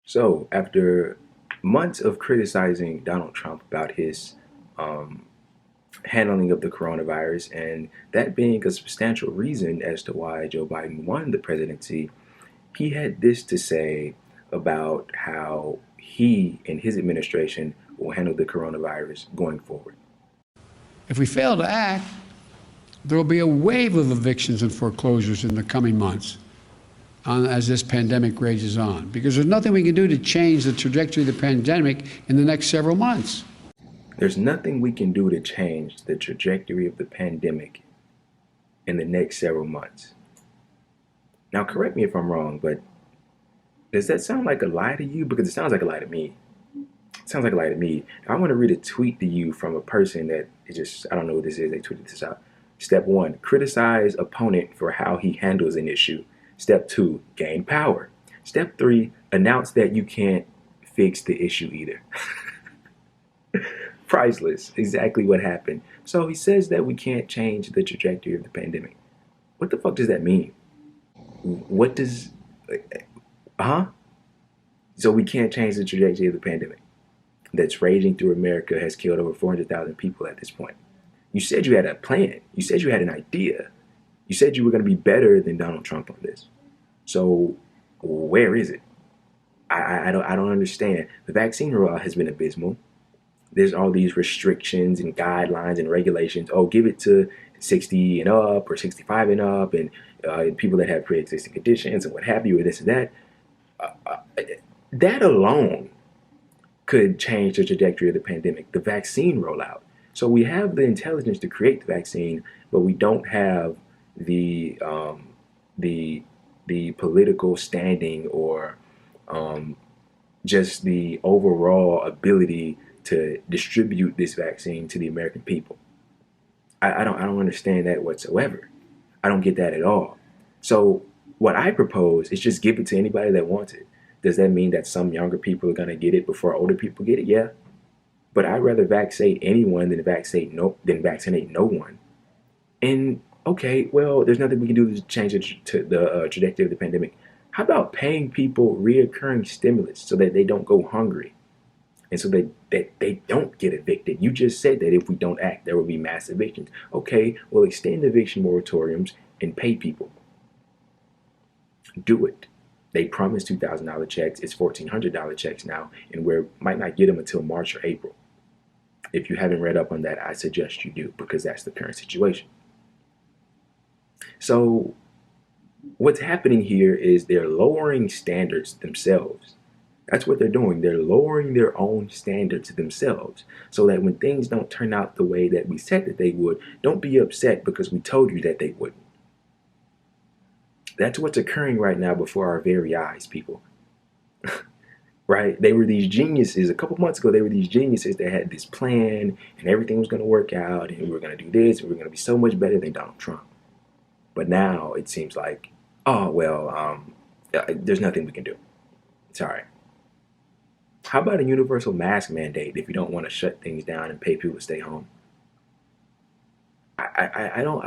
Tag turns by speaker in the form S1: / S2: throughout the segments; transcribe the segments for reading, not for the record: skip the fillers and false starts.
S1: So, after months of criticizing Donald Trump about his um, handling of the coronavirus, and that being a substantial reason as to why Joe Biden won the presidency, he had this to say about how he and his administration will handle the coronavirus going forward.
S2: If we fail to act, there will be a wave of evictions and foreclosures in the coming months as this pandemic rages on, because there's nothing we can do to change the trajectory of the pandemic in the next several months.
S1: There's nothing we can do to change the trajectory of the pandemic in the next several months. Now, correct me if I'm wrong, but does that sound like a lie to you? Because it sounds like a lie to me. It sounds like a lie to me. I want to read a tweet to you from a person that is just, I don't know what this is. They tweeted this out. Step 1, criticize opponent for how he handles an issue. Step 2, gain power. Step 3, announce that you can't fix the issue either. Priceless. Exactly what happened. So he says that we can't change the trajectory of the pandemic. What the fuck does that mean? What does, huh? So we can't change the trajectory of the pandemic that's raging through America, has killed over 400,000 people at this point. You said you had a plan. You said you had an idea. You said you were going to be better than Donald Trump on this. So where is it? I don't understand. The vaccine rollout has been abysmal. There's all these restrictions and guidelines and regulations. Oh, give it to 60 and up or 65 and up, and people that have pre-existing conditions and what have you, and this and that. That alone could change the trajectory of the pandemic, the vaccine rollout. So we have the intelligence to create the vaccine, but we don't have the the political standing or just the overall ability to distribute this vaccine to the American people. I don't understand that whatsoever. I don't get that at all. So what I propose is just give it to anybody that wants it. Does that mean that some younger people are going to get it before older people get it? Yeah. But I'd rather vaccinate anyone than vaccinate no one. And okay, well, there's nothing we can do to change the trajectory of the pandemic. How about paying people reoccurring stimulus so that they don't go hungry and so that they don't get evicted? You just said that if we don't act, there will be mass evictions. Okay, well, extend eviction moratoriums and pay people. Do it. They promised $2,000 checks. It's $1,400 checks now, and we might not get them until March or April. If you haven't read up on that, I suggest you do, because that's the current situation. So what's happening here is they're lowering standards themselves. That's what they're doing. They're lowering their own standards themselves so that when things don't turn out the way that we said that they would, don't be upset because we told you that they wouldn't. That's what's occurring right now before our very eyes, people. Right? They were these geniuses. A couple months ago, they were these geniuses that had this plan and everything was going to work out and we were going to do this and we were going to be so much better than Donald Trump. But now it seems like, oh, well, there's nothing we can do. It's all right. How about a universal mask mandate if you don't want to shut things down and pay people to stay home? I don't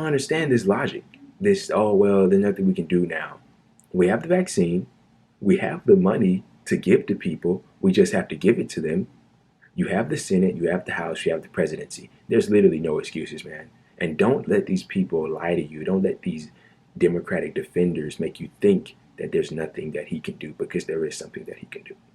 S1: understand this logic. This, oh, well, there's nothing we can do now. We have the vaccine. We have the money to give to people. We just have to give it to them. You have the Senate, you have the House, you have the presidency. There's literally no excuses, man. And don't let these people lie to you. Don't let these Democratic defenders make you think that there's nothing that he can do, because there is something that he can do.